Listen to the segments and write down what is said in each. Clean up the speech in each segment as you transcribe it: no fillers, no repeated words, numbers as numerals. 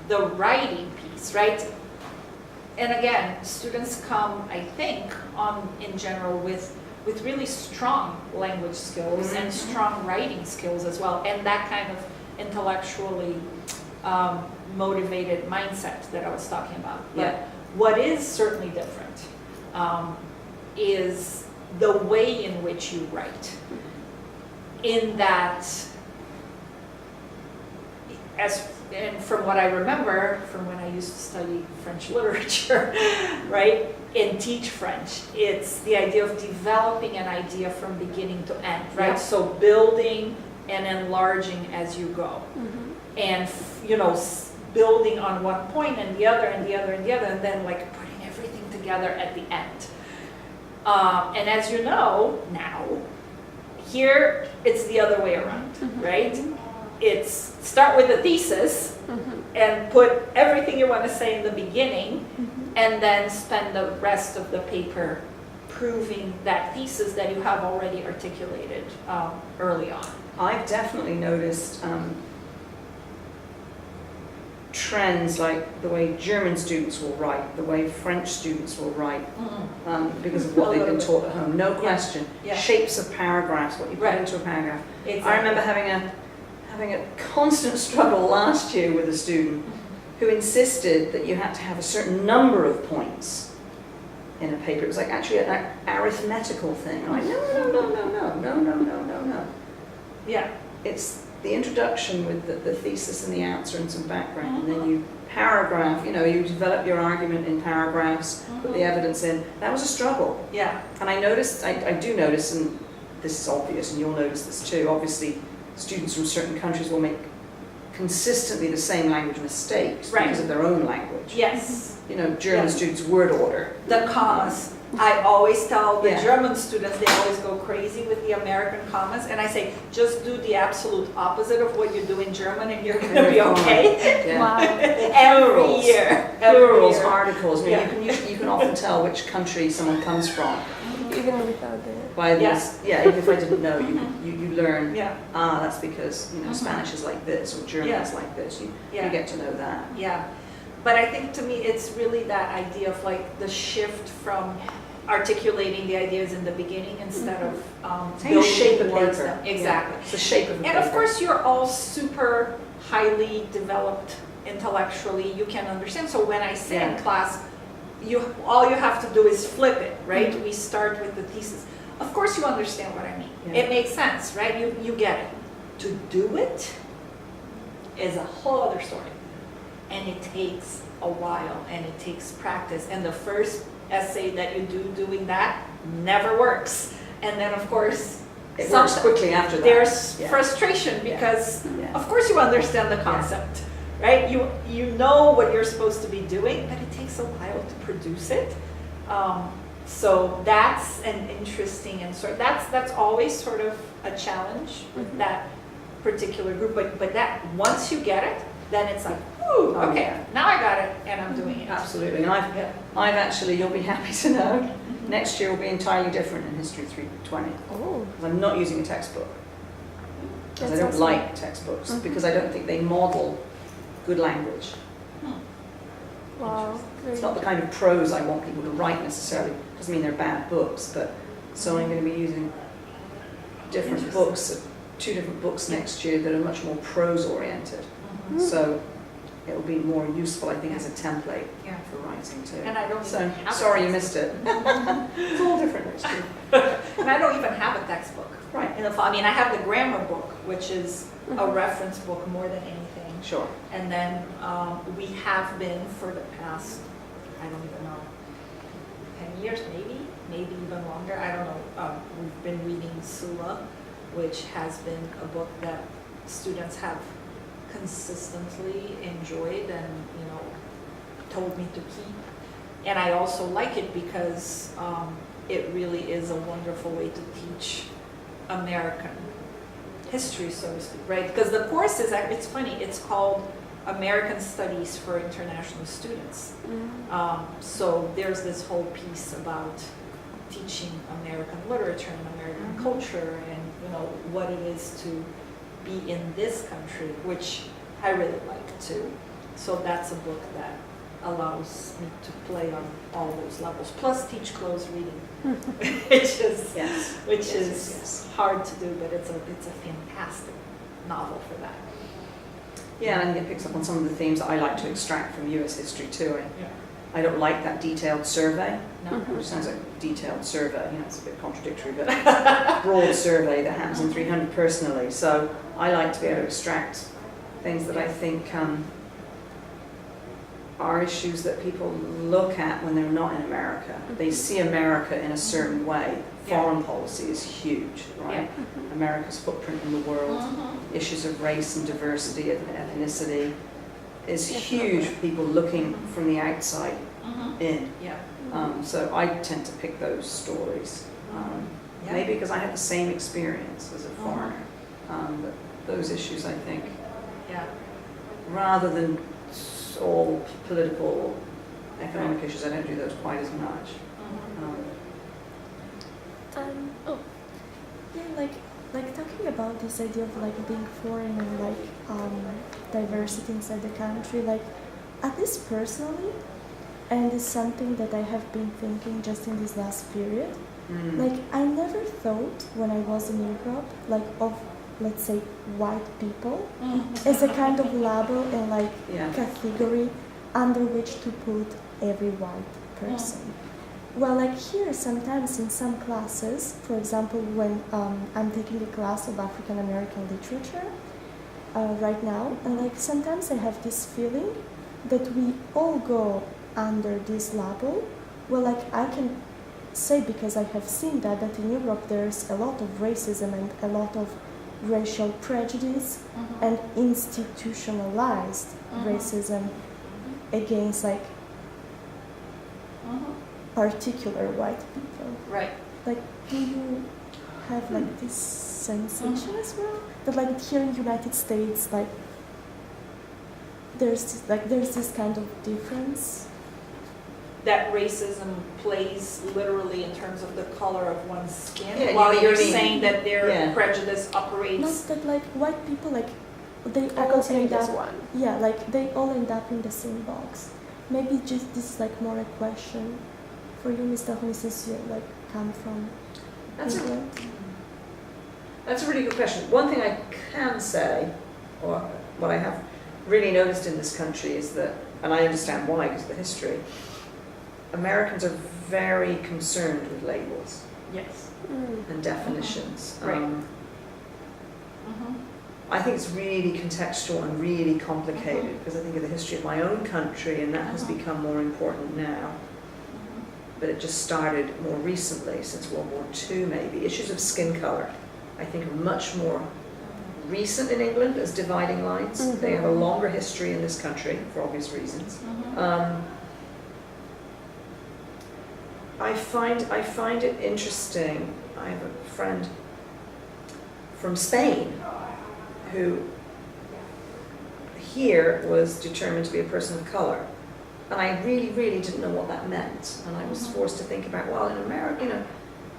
the writing piece, right? And again, students come, I think, in general with really strong language skills and strong writing skills as well, and that kind of intellectually motivated mindset that I was talking about. But what is certainly different is the way in which you write. In that, and from what I remember from when I used to study French literature, right, and teach French, it's the idea of developing an idea from beginning to end, right? Yeah. So building and enlarging as you go, and building on one point and the other and the other and the other, and then like putting everything together at the end. And as you know now, here it's the other way around, right? It's start with the thesis and put everything you want to say in the beginning, and then spend the rest of the paper proving that thesis that you have already articulated early on. I've definitely noticed trends like the way German students will write, the way French students will write, because of what they've been taught at home. No question. Yeah. Shapes of paragraphs, what you put into a paragraph. Exactly. I remember having a constant struggle last year with a student who insisted that you had to have a certain number of points in a paper. It was like actually an arithmetical thing. I'm like, no. Yeah. It's the introduction with the thesis and the answer and some background, and then you paragraph, you develop your argument in paragraphs, put the evidence in. That was a struggle. Yeah. And I noticed, I do notice, and this is obvious, and you'll notice this too, obviously students from certain countries will make consistently the same language mistakes because of their own language. Yes. German students' word order. The commas. I always tell the German students, they always go crazy with the American commas, and I say, just do the absolute opposite of what you do in German and you're going to be okay. Yeah. Wow. Every year. Plurals, articles. I mean, you can often tell which country someone comes from. Even without the... By this, even if I didn't know, you learn, Yeah. that's because, Spanish is like this, or German is like this. You get to know that. Yeah. But I think to me, it's really that idea of like the shift from articulating the ideas in the beginning instead of You shape a towards paper. them. Exactly. It's the shape of a And paper. of course, you're all super highly developed intellectually. You can understand. So when I say in class, all you have to do is flip it, right? We start with the thesis. Of course, you understand what I mean. Yeah. It makes sense, right? You get it. To do it is a whole other story. And it takes a while, and it takes practice. And the first essay that you do doing that never works. And then, of course, it works quickly after that. There's frustration because, of course, you understand the concept, right? You know what you're supposed to be doing, but it takes a while to produce it. So that's an interesting and that's always sort of a challenge with that particular group. But that once you get it, then it's like, ooh, okay, now I got it, and I'm doing it. Absolutely, and I've actually, you'll be happy to know, next year will be entirely different in History 320. Oh. Because I'm not using a textbook. Because I That's don't awesome. like textbooks, because I don't think they model good language. Wow. It's not the kind of prose I want people to write necessarily. Doesn't mean they're bad books, but so I'm going to be using different books, 2 different books next year that are much more prose oriented. So it will be more useful, I think, as a template for writing too. And I don't So even have sorry a you missed it. It's all different next year. And I don't even have a textbook. Right. In the fall. I mean, I have the grammar book, which is a reference book more than anything. Sure. And then we have been for the past, I don't even know, 10 years maybe even longer. I don't know. We've been reading Sula, which has been a book that students have consistently enjoyed and told me to keep. And I also like it because it really is a wonderful way to teach American history, so to speak, right? Because the course is, it's funny, it's called American Studies for International Students. So there's this whole piece about teaching American literature and American culture and what it is to be in this country, which I really like too. So that's a book that allows me to play on all those levels, plus teach close reading, which is Yes. which Yes, is yes, yes. hard to do, but it's a fantastic novel for that. Yeah, and I think it picks up on some of the themes that I like to extract from US history too. Yeah. I don't like that detailed survey, No. which sounds like a detailed survey, you know, it's a bit contradictory, but broad survey that happens in 300 personally. So I like to be able to extract things that I think are issues that people look at when they're not in America. They see America in a certain way. Foreign policy is huge, right? America's footprint in the world, issues of race and diversity and ethnicity is huge for people looking from the outside in. Yeah. So I tend to pick those stories. Yeah. Maybe because I had the same experience as a foreigner. But those issues, I think, Yeah. rather than all political, economic issues, I don't do those quite as much. Oh, yeah, like talking about this idea of like being foreign and like diversity inside the country, like at least personally, and it's something that I have been thinking just in this last period. Like I never thought when I was in Europe, like of let's say white people as a kind of label and like category under which to put every white person. Well, like here sometimes in some classes, for example, when I'm taking a class of African American literature right now, and like sometimes I have this feeling that we all go under this label. Well, like I can say, because I have seen that in Europe there's a lot of racism and a lot of racial prejudice and institutionalized racism against like particular white people. Right. Like, do you have like this sensation as well? That like here in the United States, like there's this kind of difference. That racism plays literally in terms of the color of one's skin, Yeah, while you you're mean- saying that their Yeah. prejudice operates. Not that like white people, like they I all consider end it as up, one. yeah, like they all end up in the same box. Maybe just this is like more a question for you, Mr. Doheny, since you like come from England. That's a really good question. One thing I can say, or what I have really noticed in this country is that, and I understand why because of the history, Americans are very concerned with labels Yes. and definitions. Right. I think it's really contextual and really complicated because I think of the history of my own country and that has become more important now. But it just started more recently, since World War II maybe. Issues of skin colour, I think, are much more recent in England as dividing lines. They have a longer history in this country, for obvious reasons. I find it interesting. I have a friend from Spain who here was determined to be a person of colour. And I really, really didn't know what that meant. And I was forced to think about, well, in America, you know,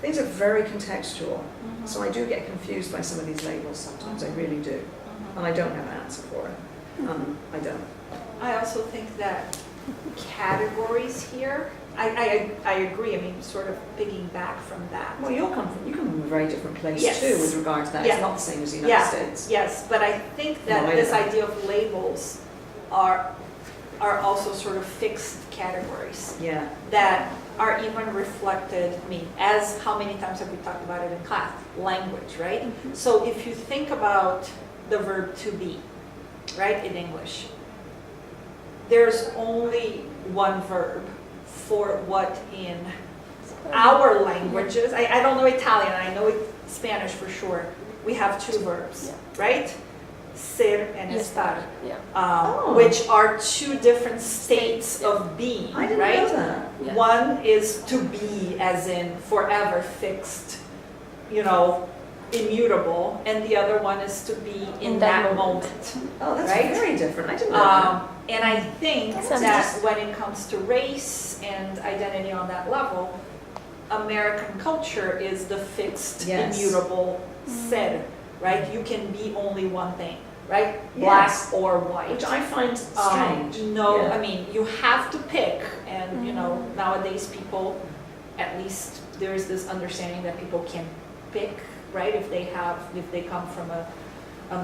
things are very contextual. So I do get confused by some of these labels sometimes, I really do. And I don't have an answer for it. I don't. I also think that categories here, I agree, I mean, sort of piggyback from that. Well, you come from a very different place Yes. too with regard to that. Yeah. It's not the same as the United States. Yes, but I think that Well, I this don't. idea of labels are also sort of fixed categories Yeah. that are even reflected, I mean, as how many times have we talked about it in class? Language, right? So if you think about the verb to be, right, in English, there's only one verb for what in our languages, I don't know Italian, I know Spanish for sure, we have two verbs, right? Ser and Yes. estar, Yeah. which are two different states of being, I didn't right? know that. Yeah. One is to be, as in forever fixed, you know, immutable, and the other one is to be in that moment. Oh, that's Right? very different. I didn't know that. And I think That's that interesting. when it comes to race and identity on that level, American culture is the fixed, Yes. immutable ser, right? You can be only one thing. right? Black Yes. or white. Which I find strange. No, Yeah. I mean, you have to pick, and you know, nowadays people, at least there's this understanding that people can pick, right? If they come from a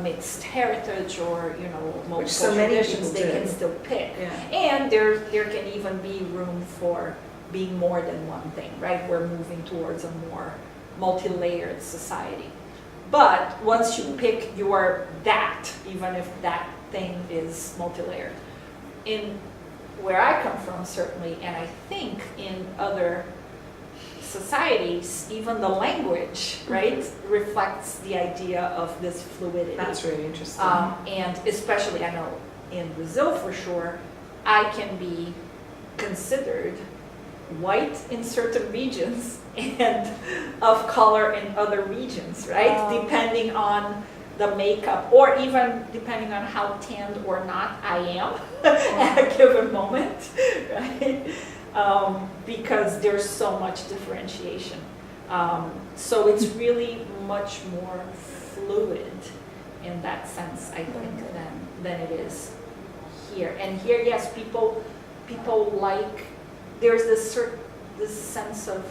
mixed heritage or, you know, multiple so many traditions, people they do. can still pick. Yeah. And there can even be room for being more than one thing, right? We're moving towards a more multi-layered society. But once you pick, you are that, even if that thing is multi-layered. In where I come from, certainly, and I think in other societies, even the language, right, reflects the idea of this fluidity. That's really interesting. And especially, I know in Brazil for sure, I can be considered white in certain regions and of color in other regions, right? Wow. Depending on the makeup, or even depending on how tanned or not I am at a given moment, right? Because there's so much differentiation. So it's really much more fluid in that sense, I think, than it is here. And here, yes, people like, there's this sense of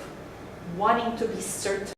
wanting to be certain